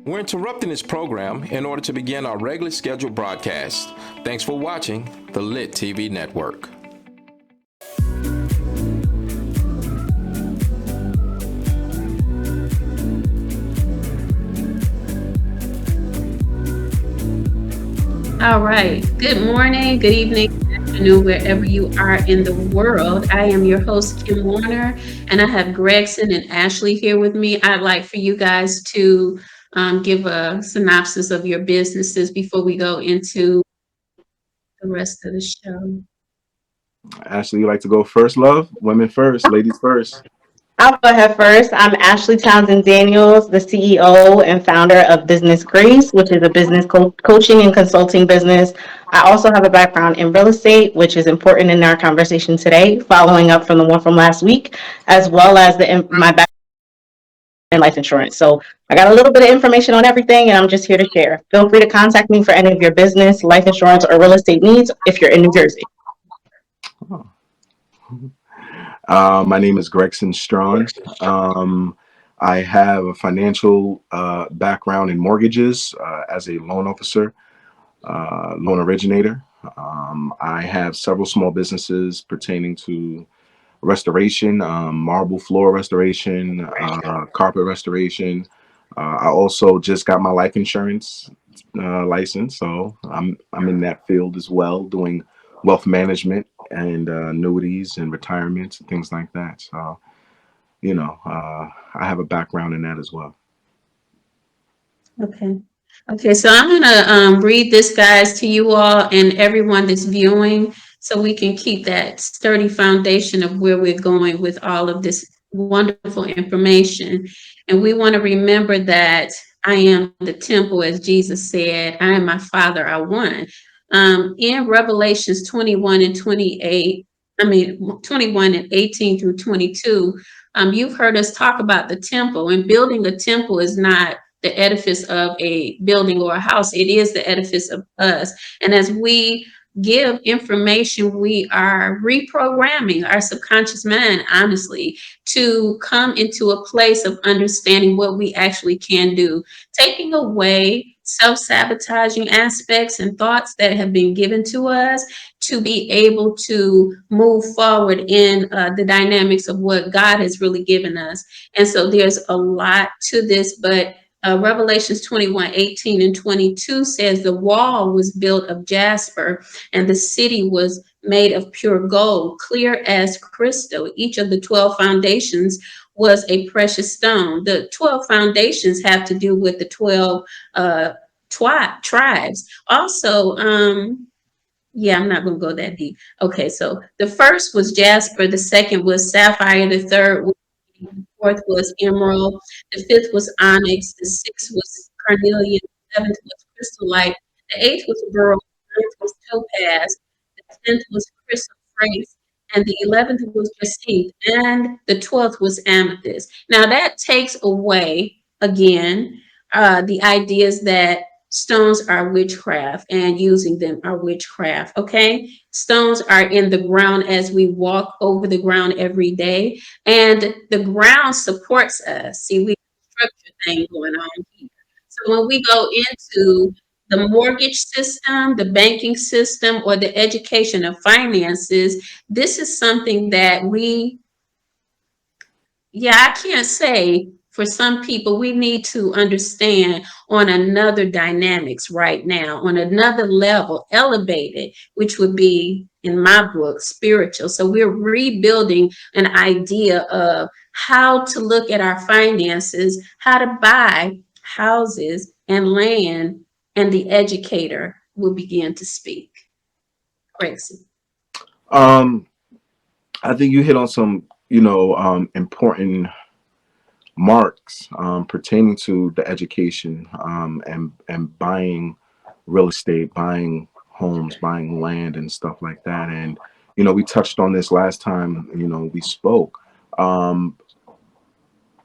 We're interrupting this program in order to begin our regularly scheduled broadcast. Thanks for watching the Lit TV Network. All right. Good morning, good evening, good afternoon, wherever you are in the world. I am your host, Kim Warner, and I have Gregson and Ashley here with me. I'd like for you guys to give a synopsis of your businesses before we go into the rest of the show. Ashley, you like to go first, love? Women first, ladies first. I'll go ahead first. I'm Ashley Townsend-Daniels, the CEO and founder of Business Grace, which is a business coaching and consulting business. I also have a background in real estate, which is important in our conversation today, following up from the one from last week, as well as my background in life insurance. So I got a little bit of information on everything, and I'm just here to share. Feel free to contact me for any of your business, life insurance, or real estate needs if you're in New Jersey. Oh. My name is Gregson Strong. I have a financial background in mortgages as a loan officer, loan originator. I have several small businesses pertaining to restoration, marble floor restoration, carpet restoration. I also just got my life insurance license, so I'm in that field as well, doing wealth management and annuities and retirements and things like that. So I have a background in that as well. Okay. Okay, so I'm gonna read this, guys, to you all and everyone that's viewing, so we can keep that sturdy foundation of where we're going with all of this wonderful information. And we want to remember that I am the temple, as Jesus said, I and my Father are one. In Revelations 21 and 28, 21 and 18 through 22, you've heard us talk about the temple, and building a temple is not the edifice of a building or a house. It is the edifice of us. And as we give information, we are reprogramming our subconscious mind, honestly, to come into a place of understanding what we actually can do, taking away self-sabotaging aspects and thoughts that have been given to us to be able to move forward in the dynamics of what God has really given us. And so there's a lot to this, but Revelations 21, 18 and 22 says the wall was built of jasper and the city was made of pure gold, clear as crystal. Each of the 12 foundations was a precious stone. The 12 foundations have to do with the 12 tribes. Also, yeah, I'm not going to go that deep. Okay, so the first was jasper, the second was sapphire, the third was, the fourth was emerald, the fifth was onyx, the sixth was carnelian, the seventh was chrysolite, the eighth was beryl, the ninth was topaz, the 10th was chrysoprase, and the 11th was jacinth, and the 12th was amethyst. Now that takes away, again, the ideas that stones are witchcraft and using them are witchcraft. Okay, stones are in the ground as we walk over the ground every day, and the ground supports us. See, we have a structure thing going on here. So when we go into the mortgage system, the banking system, or the education of finances, this is something that I can't say for some people, we need to understand on another dynamics right now, on another level, elevated, which would be, in my book, spiritual. So we're rebuilding an idea of how to look at our finances, how to buy houses and land, and the educator will begin to speak. Gregson. Um, I think you hit on some, important marks pertaining to the education and buying real estate, buying homes, buying land, and stuff like that. And we touched on this last time. We spoke. Um,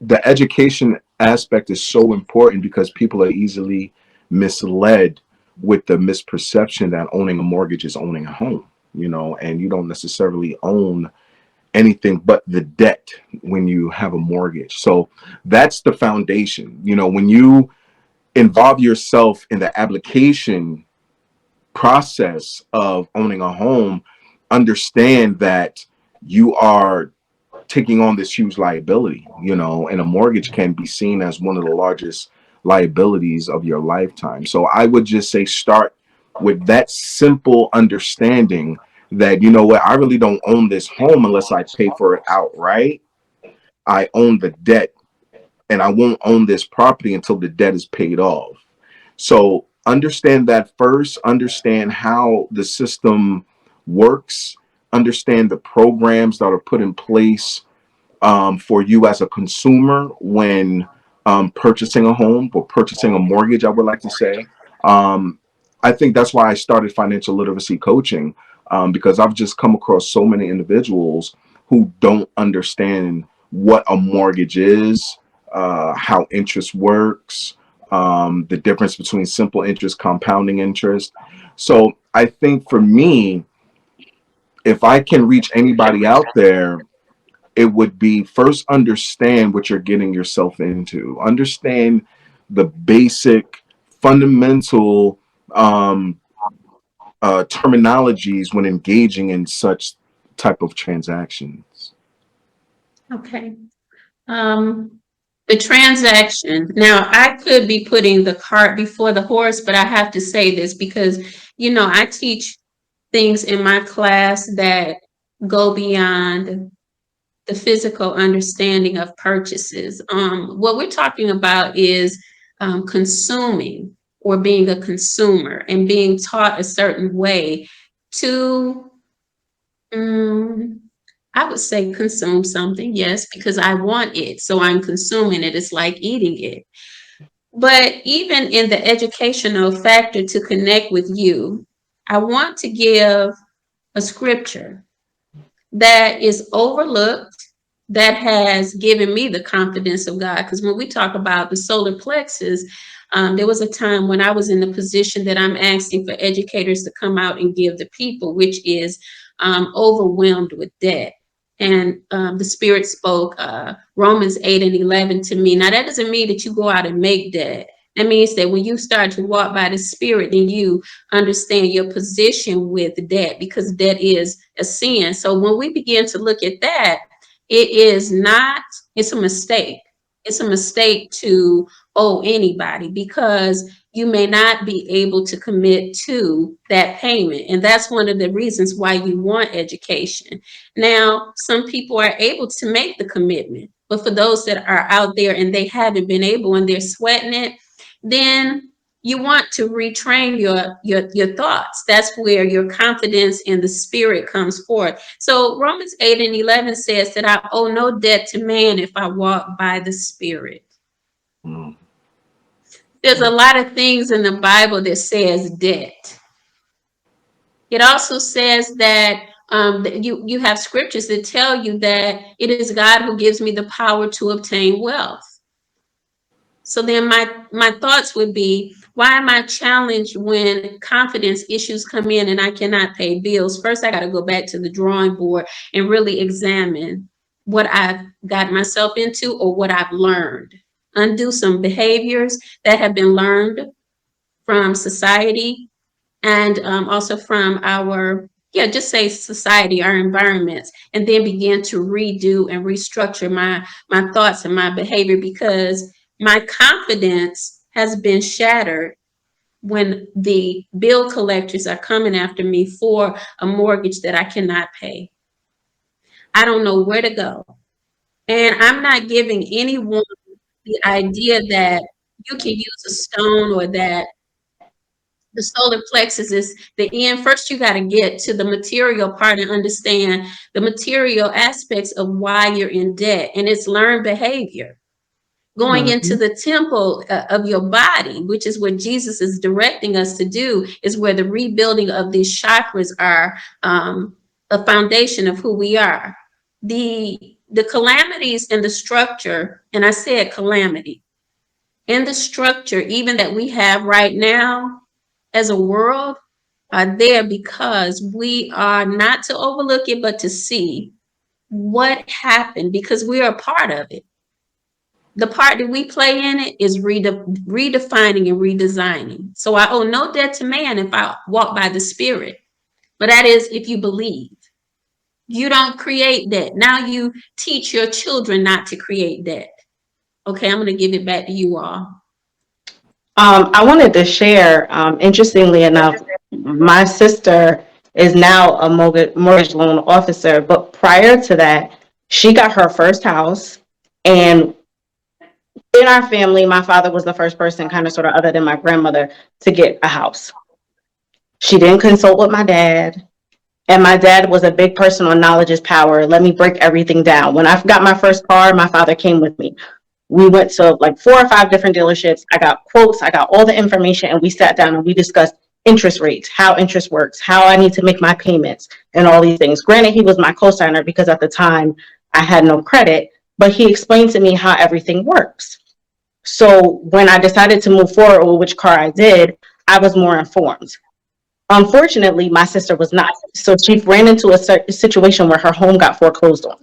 the education aspect is so important because people are easily misled with the misperception that owning a mortgage is owning a home. And you don't necessarily own anything but the debt when you have a mortgage. So that's the foundation. When you involve yourself in the application process of owning a home, understand that you are taking on this huge liability, and a mortgage can be seen as one of the largest liabilities of your lifetime. So I would just say start with that simple understanding that, you know what, I really don't own this home unless I pay for it outright. I own the debt, and I won't own this property until the debt is paid off. So understand that first, understand how the system works, understand the programs that are put in place for you as a consumer when purchasing a home or purchasing a mortgage, I would like to say. Um, I think that's why I started financial literacy coaching, because I've just come across so many individuals who don't understand what a mortgage is, how interest works, the difference between simple interest, compounding interest. So I think for me, if I can reach anybody out there, it would be first understand what you're getting yourself into. Understand the basic, fundamental terminologies when engaging in such type of transactions. Okay. Um, the transaction. Now, I could be putting the cart before the horse, but I have to say this because, I teach things in my class that go beyond the physical understanding of purchases. What we're talking about is consuming or being a consumer and being taught a certain way to, I would say, consume something, yes, because I want it. So I'm consuming it. It's like eating it. But even in the educational factor to connect with you, I want to give a scripture that is overlooked, that has given me the confidence of God. Because when we talk about the solar plexus, there was a time when I was in the position that I'm asking for educators to come out and give the people, which is overwhelmed with debt. And the Spirit spoke Romans 8:11 to me. Now, that doesn't mean that you go out and make debt. That means that when you start to walk by the Spirit, then you understand your position with debt, because debt is a sin. So when we begin to look at that, it's a mistake. It's a mistake to owe anybody, because you may not be able to commit to that payment. And that's one of the reasons why you want education. Now, some people are able to make the commitment, but for those that are out there and they haven't been able and they're sweating it, then you want to retrain your thoughts. That's where your confidence in the Spirit comes forth. So Romans 8:11 says that I owe no debt to man if I walk by the Spirit. Mm. There's a lot of things in the Bible that says debt. It also says that you have scriptures that tell you that it is God who gives me the power to obtain wealth. So then my thoughts would be, why am I challenged when confidence issues come in and I cannot pay bills? First, I got to go back to the drawing board and really examine what I've got myself into or what I've learned. Undo some behaviors that have been learned from society, and also from just say society, our environments, and then begin to redo and restructure my thoughts and my behavior, because my confidence has been shattered when the bill collectors are coming after me for a mortgage that I cannot pay. I don't know where to go. And I'm not giving anyone the idea that you can use a stone or that the solar plexus is the end. First, you got to get to the material part and understand the material aspects of why you're in debt. And it's learned behavior. Going into the temple of your body, which is what Jesus is directing us to do, is where the rebuilding of these chakras are a foundation of who we are. The calamities in the structure, and I said calamity, in the structure, even that we have right now as a world, are there because we are not to overlook it, but to see what happened, because we are a part of it. the part that we play in it is redefining and redesigning. So I owe no debt to man if I walk by the Spirit. But that is if you believe. You don't create debt. Now you teach your children not to create debt. Okay, I'm going to give it back to you all. I wanted to share, interestingly enough, my sister is now a mortgage loan officer, but prior to that, she got her first house. And in our family, my father was the first person, kind of sort of other than my grandmother, to get a house. She didn't consult with my dad. And my dad was a big person on knowledge is power. Let me break everything down. When I got my first car, my father came with me. We went to like 4 or 5 different dealerships. I got quotes, I got all the information, and we sat down and we discussed interest rates, how interest works, how I need to make my payments, and all these things. Granted, he was my co-signer because at the time I had no credit, but he explained to me how everything works. So when I decided to move forward with which car I did, I was more informed. Unfortunately, my sister was not. So she ran into a situation where her home got foreclosed on.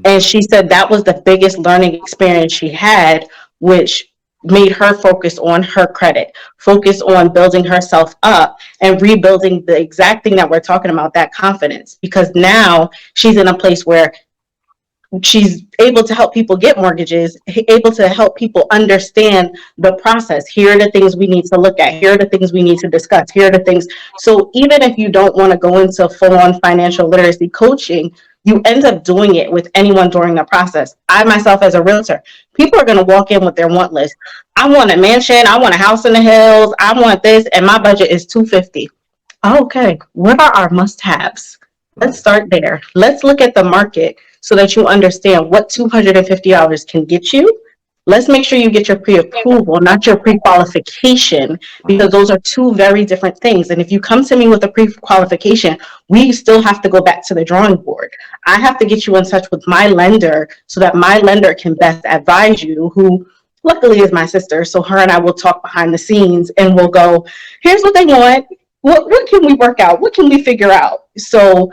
And she said that was the biggest learning experience she had, which made her focus on her credit, focus on building herself up and rebuilding the exact thing that we're talking about, that confidence. Because now she's in a place where she's able to help people get mortgages, able to help people understand the process. Here are the things we need to look at. Here are the things we need to discuss. Here are the things. So even if you don't want to go into full-on financial literacy coaching, you end up doing it with anyone during the process. I myself, as a realtor, people are going to walk in with their want list. I want a mansion. I want a house in the hills. I want this, and my budget is $250. Okay, what are our must-haves? Let's start there. Let's look at the market so that you understand what $250 can get you. Let's make sure you get your pre-approval, not your pre-qualification, because those are 2 very different things. And if you come to me with a pre-qualification, we still have to go back to the drawing board. I have to get you in touch with my lender so that my lender can best advise you, who luckily is my sister. So her and I will talk behind the scenes and we'll go, here's what they want. What can we work out? What can we figure out? So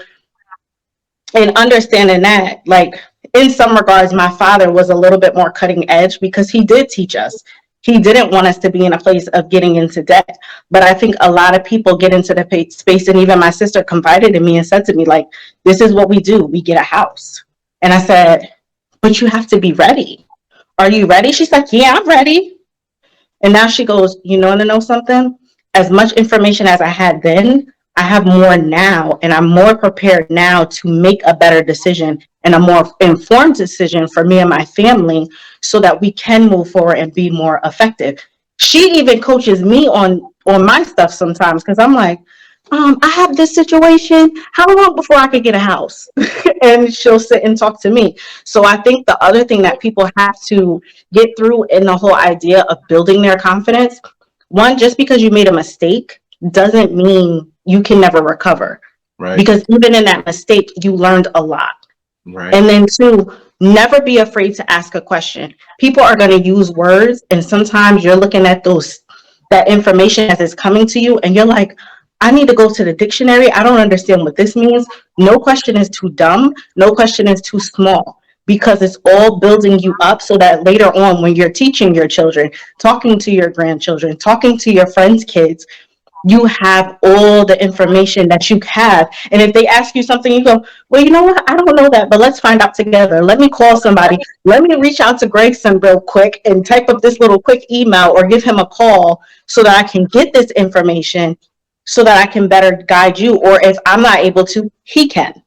in understanding that, like, in some regards, my father was a little bit more cutting edge because he did teach us. He didn't want us to be in a place of getting into debt. But I think a lot of people get into the space, and even my sister confided in me and said to me, like, this is what we do. We get a house. And I said, but you have to be ready. Are you ready? She's like, yeah, I'm ready. And now she goes, you want to know something? As much information as I had then, I have more now, and I'm more prepared now to make a better decision and a more informed decision for me and my family so that we can move forward and be more effective. She even coaches me on my stuff sometimes because I'm like, I have this situation. How long before I could get a house? And she'll sit and talk to me. So I think the other thing that people have to get through in the whole idea of building their confidence, one, just because you made a mistake doesn't mean you can never recover. Right. Because even in that mistake, you learned a lot. Right. And then 2, never be afraid to ask a question. People are going to use words, and sometimes you're looking at that information as it's coming to you, and you're like, I need to go to the dictionary. I don't understand what this means. No question is too dumb. No question is too small, because it's all building you up so that later on, when you're teaching your children, talking to your grandchildren, talking to your friends' kids, you have all the information that you have. And if they ask you something, you go, well, you know what? I don't know that, but let's find out together. Let me call somebody. Let me reach out to Gregson real quick and type up this little quick email or give him a call so that I can get this information so that I can better guide you. Or if I'm not able to, he can.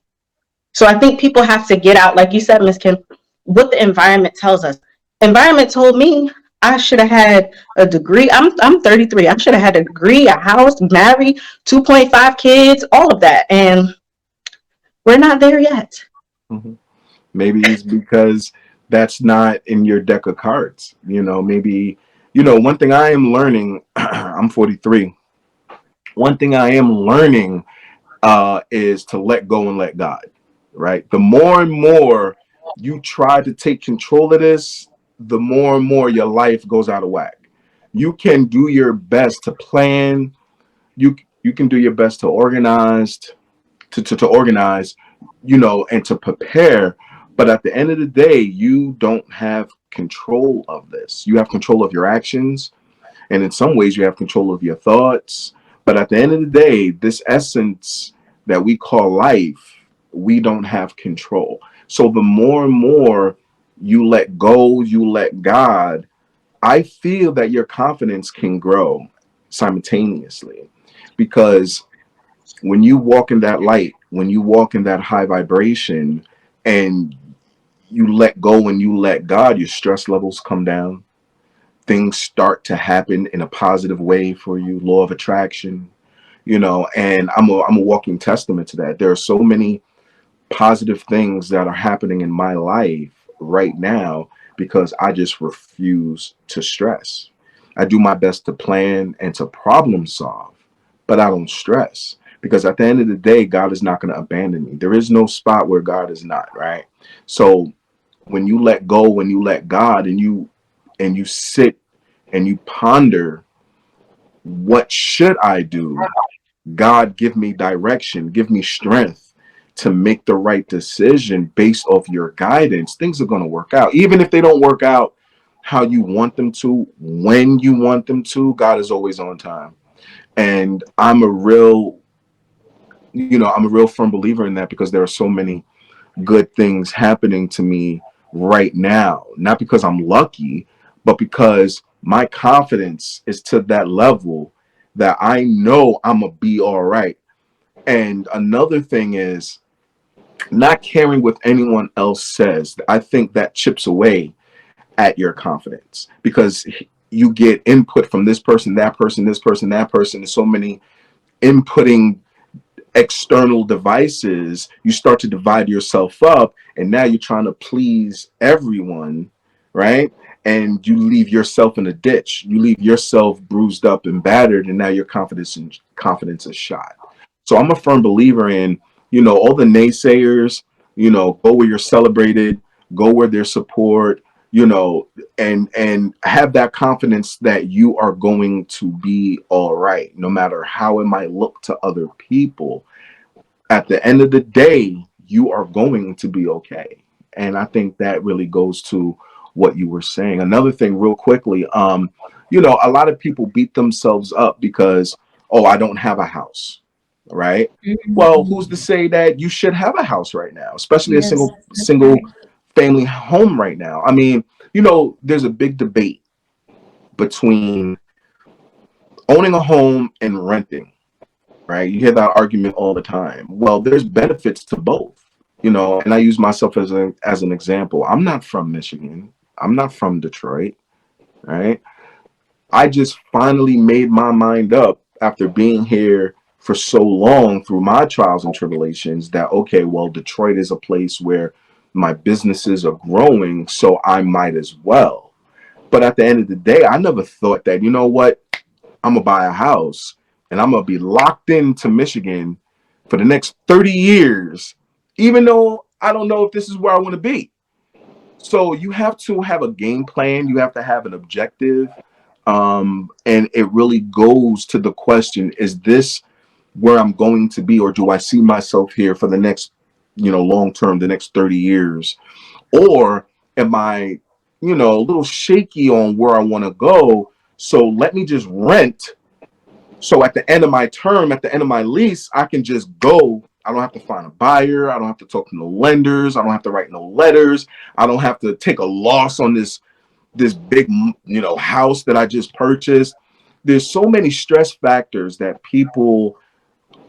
So I think people have to get out, like you said, Ms. Kim, what the environment tells us. Environment told me I should have had a degree. I'm 33. I should have had a degree, a house, married, 2.5 kids, all of that. And we're not there yet. Mm-hmm. Maybe it's because that's not in your deck of cards. Maybe, one thing I am learning, I'm 43. One thing I am learning is to let go and let God, right? The more and more you try to take control of this, the more and more your life goes out of whack. You can do your best to plan. You can do your best to organize, to organize, and to prepare. But at the end of the day, you don't have control of this. You have control of your actions, and in some ways you have control of your thoughts. But at the end of the day, this essence that we call life, we don't have control. So the more and more you let go, you let God, I feel that your confidence can grow simultaneously. Because when you walk in that light, when you walk in that high vibration, and you let go and you let God, your stress levels come down. Things start to happen in a positive way for you. Law of attraction, and I'm a walking testament to that. There are so many positive things that are happening in my life right now because I just refuse to stress. I do my best to plan and to problem solve, but I don't stress, because at the end of the day, God is not going to abandon me. There is no spot where God is not, right? So when you let go, when you let God, and you sit and you ponder, what should I do? God, give me direction, give me strength to make the right decision based off your guidance. Things are going to work out. Even if they don't work out how you want them to, when you want them to, God is always on time. And I'm a real firm believer in that, because there are so many good things happening to me right now. Not because I'm lucky, but because my confidence is to that level that I know I'm going to be all right. And another thing is not caring what anyone else says. I think that chips away at your confidence, because you get input from this person, that person, this person, that person. There's so many inputting external devices. You start to divide yourself up, and now you're trying to please everyone, right? And you leave yourself in a ditch. You leave yourself bruised up and battered, and now your confidence is shot. So I'm a firm believer in, all the naysayers, go where you're celebrated, go where there's support, and have that confidence that you are going to be all right, no matter how it might look to other people. At the end of the day, you are going to be okay. And I think that really goes to what you were saying. Another thing, real quickly, a lot of people beat themselves up because, oh, I don't have a house, right? Well, who's to say that you should have a house right now, especially a Yes, that's single right. family home right now? I mean, there's a big debate between owning a home and renting, right? You hear that argument all the time. Well, there's benefits to both, and I use myself as an example. I'm not from Michigan. I'm not from Detroit, right? I just finally made my mind up after being here for so long through my trials and tribulations that, okay, well, Detroit is a place where my businesses are growing, so I might as well. But at the end of the day, I never thought that, you know what, I'm going to buy a house and I'm going to be locked into Michigan for the next 30 years, even though I don't know if this is where I want to be. So you have to have a game plan. You have to have an objective. And it really goes to the question, is this where I'm going to be, or do I see myself here for the next, long term, the next 30 years? Or am I, a little shaky on where I want to go? So let me just rent. So at the end of my term, at the end of my lease, I can just go. I don't have to find a buyer. I don't have to talk to no lenders. I don't have to write no letters. I don't have to take a loss on this big, house that I just purchased. There's so many stress factors that people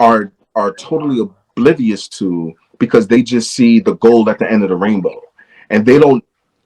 are totally oblivious to, because they just see the gold at the end of the rainbow, and they don't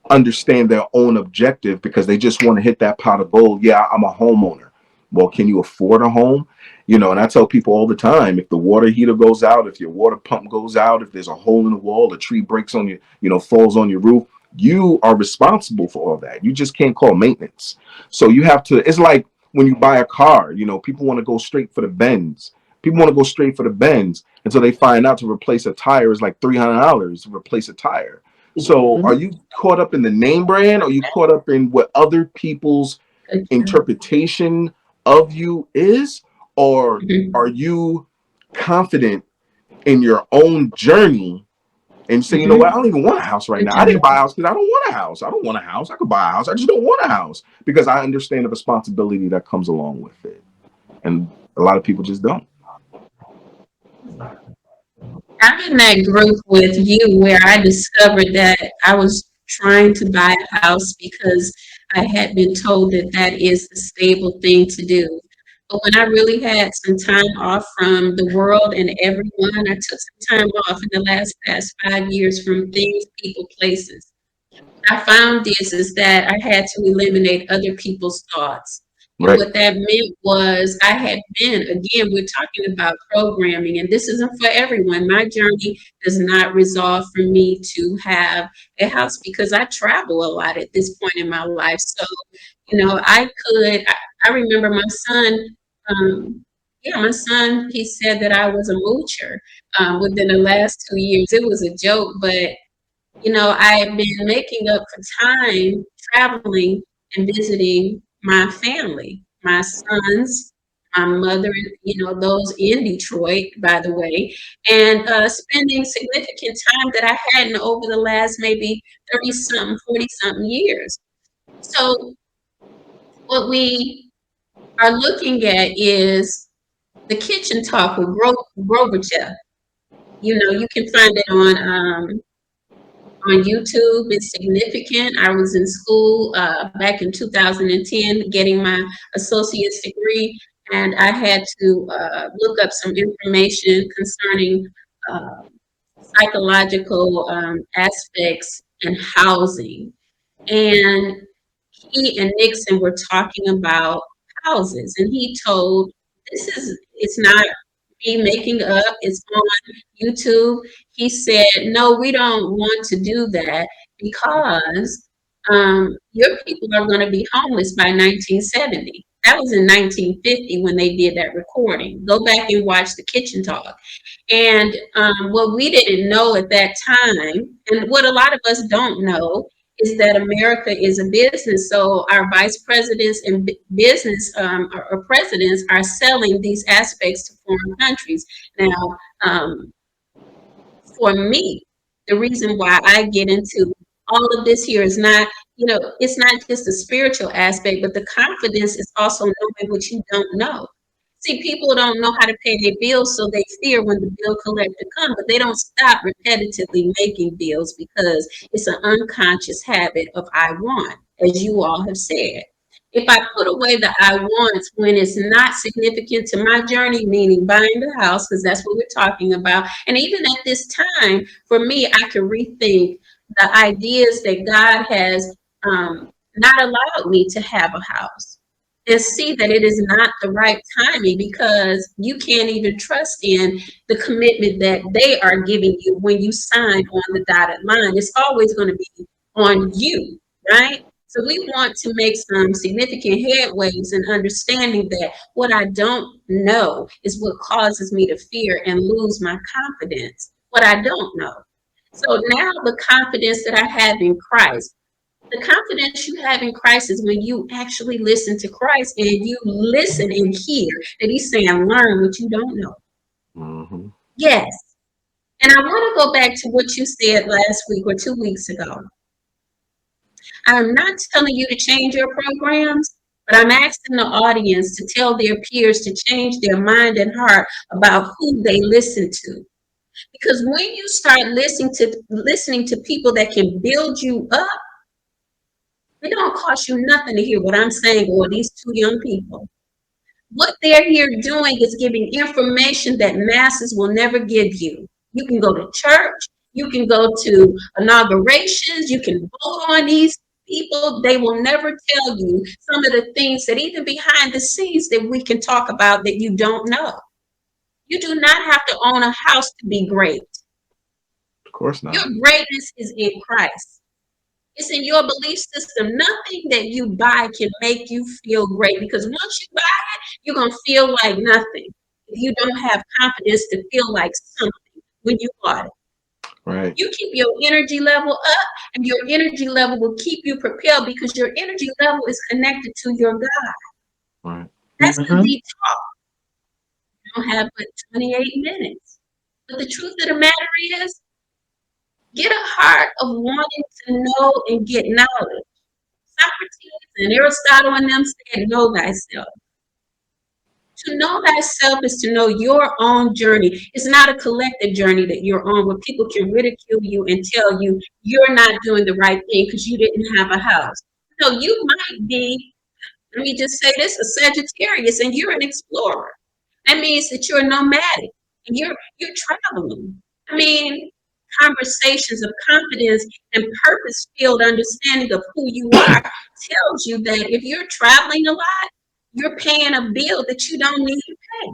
understand their own objective, because they just want to hit that pot of gold. Yeah, I'm a homeowner. Well, can you afford a home? And I tell people all the time, if the water heater goes out, if your water pump goes out, if there's a hole in the wall, a tree breaks on you, falls on your roof, you are responsible for all that. You just can't call maintenance. So you have to, it's like when you buy a car, people want to go straight for the Benz. People want to go straight for the Benz until they find out to replace a tire is like $300 to replace a tire. So are you caught up in the name brand? Or are you caught up in what other people's Good job. interpretation of you is? Or Mhm. are you confident in your own journey and say, you know what, I don't even want a house right now. I didn't buy a house because I don't want a house. I don't want a house. I could buy a house. I just don't want a house because I understand the responsibility that comes along with it. And a lot of people just don't. I'm in that group with you where I discovered that I was trying to buy a house because I had been told that that is the stable thing to do. But when I really had some time off from the world and everyone, I took some time off in the past 5 years from things, people, places. I found is that I had to eliminate other people's thoughts. And Right. what that meant was I had been, again, we're talking about programming, and this isn't for everyone. My journey does not resolve for me to have a house because I travel a lot at this point in my life. So, I remember my son, my son, he said that I was a moocher within the last 2 years. It was a joke, but I have been making up for time traveling and visiting my family, my sons, my mother, those in Detroit, by the way, and spending significant time that I hadn't over the last maybe 30 something, 40 something years. So, what we are looking at is the kitchen talk with Grover Jeff. You can find it on YouTube. It's significant. I was in school back in 2010 getting my associate's degree, and I had to look up some information concerning uh, psychological aspects and housing. And he and Nixon were talking about houses, and he told it's not me making up, it's on YouTube. He said, no, we don't want to do that because your people are going to be homeless by 1970. That was in 1950 when they did that recording. Go back and watch the kitchen talk. And what we didn't know at that time, and what a lot of us don't know, is that America is a business. So our vice presidents and business or presidents are selling these aspects to foreign countries. Now, for me, the reason why I get into all of this here is not, it's not just the spiritual aspect, but the confidence is also knowing what you don't know. See, people don't know how to pay their bills, so they fear when the bill collector comes, but they don't stop repetitively making bills because it's an unconscious habit of I want, as you all have said. If I put away the I wants when it's not significant to my journey, meaning buying the house, because that's what we're talking about, and even at this time, for me, I can rethink the ideas that God has not allowed me to have a house and see that it is not the right timing because you can't even trust in the commitment that they are giving you when you sign on the dotted line. It's always going to be on you, right? So we want to make some significant headways in understanding that what I don't know is what causes me to fear and lose my confidence. What I don't know. So now the confidence that I have in Christ, the confidence you have in Christ is when you actually listen to Christ and you listen and hear that he's saying, learn what you don't know. Mm-hmm. Yes. And I want to go back to what you said last week or 2 weeks ago. I'm not telling you to change your programs, but I'm asking the audience to tell their peers to change their mind and heart about who they listen to. Because when you start listening to people that can build you up, it don't cost you nothing to hear what I'm saying or these two young people. What they're here doing is giving information that masses will never give you. You can go to church, you can go to inaugurations, you can vote on these people. They will never tell you some of the things that even behind the scenes that we can talk about that you don't know. You do not have to own a house to be great. Of course Your not. greatness is in Christ. It's in your belief system. Nothing that you buy can make you feel great because once you buy it, you're going to feel like nothing if you don't have confidence to feel like something when you bought it. Right. You keep your energy level up, and your energy level will keep you propelled because your energy level is connected to your God. Right. That's the deep talk. You don't have but 28 minutes. But the truth of the matter is, Get a heart of wanting to know and get knowledge. Socrates and Aristotle and them said, know thyself. To know thyself is to know your own journey. It's not a collective journey that you're on where people can ridicule you and tell you you're not doing the right thing because you didn't have a house. No, you might be, let me just say this, a Sagittarius, and you're an explorer. That means that you're nomadic and you're traveling. I mean, conversations of confidence and purpose-filled understanding of who you are tells you that if you're traveling a lot, you're paying a bill that you don't need to pay.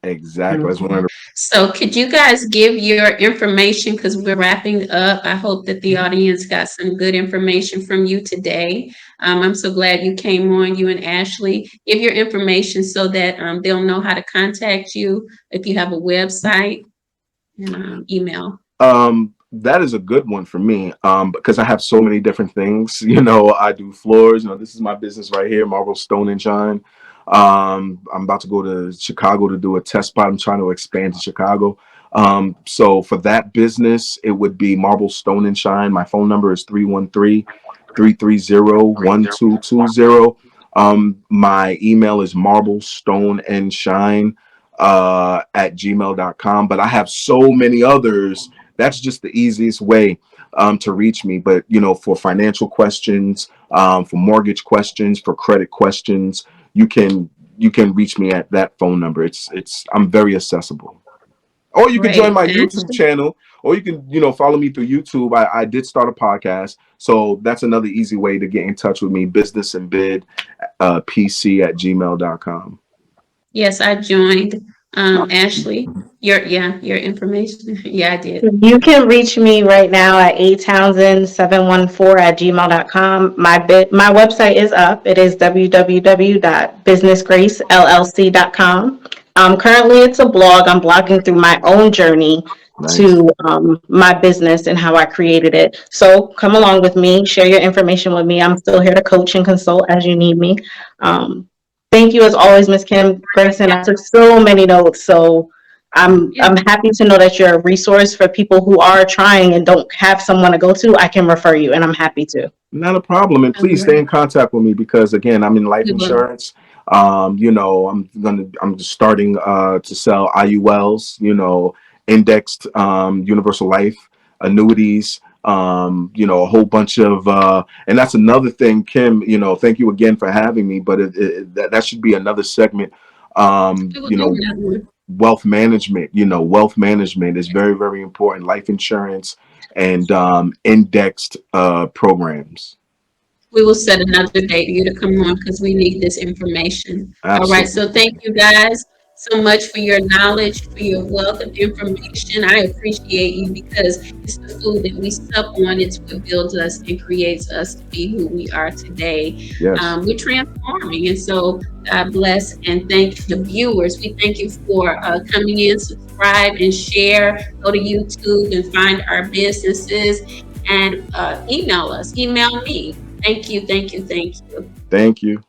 Exactly. That's one of the So could you guys give your information because we're wrapping up? I hope that the audience got some good information from you today. I'm so glad you came on, you and Ashley. Give your information so that they'll know how to contact you if you have a website and email. That is a good one for me, because I have so many different things. I do floors. This is my business right here, Marble Stone and Shine. I'm about to go to Chicago to do a test spot. I'm trying to expand to Chicago. So for that business, it would be Marble Stone and Shine. My phone number is 313-330-1220. My email is marblestoneandshine at gmail.com. But I have so many others. That's just the easiest way to reach me. But, for financial questions, for mortgage questions, for credit questions, you can reach me at that phone number. I'm very accessible. Or you can join Great. my YouTube channel, or you can, follow me through YouTube. I did start a podcast. So that's another easy way to get in touch with me, business and bid pc at gmail.com. Yes, I joined. Ashley, your information. Yeah, I did. You can reach me right now at atownsend714 at gmail.com. My website is up. It is www.businessgracellc.com. Currently, it's a blog. I'm blogging through my own journey Nice. to my business and how I created it. So come along with me, share your information with me. I'm still here to coach and consult as you need me. Thank you as always, Ms. Kim Gregson. I took so many notes. So I'm happy to know that you're a resource for people who are trying and don't have someone to go to. I can refer you, and I'm happy to. Not a problem. And please stay in contact with me because, again, I'm in life insurance. I'm just starting to sell IULs, indexed universal life annuities, a whole bunch of and that's another thing, Kim, thank you again for having me, but that should be another segment. Wealth management, wealth management is very, very important. Life insurance and indexed programs. We will set another date for you to come on because we need this information. Absolutely. All right. So thank you guys so much for your knowledge, for your wealth of information. I appreciate you because it's the food that we sup on. It's what builds us and creates us to be who we are today. Yes. We're transforming. And so God bless and thank the viewers. We thank you for coming in, subscribe and share. Go to YouTube and find our businesses and email us. Email me. Thank you, thank you, thank you. Thank you.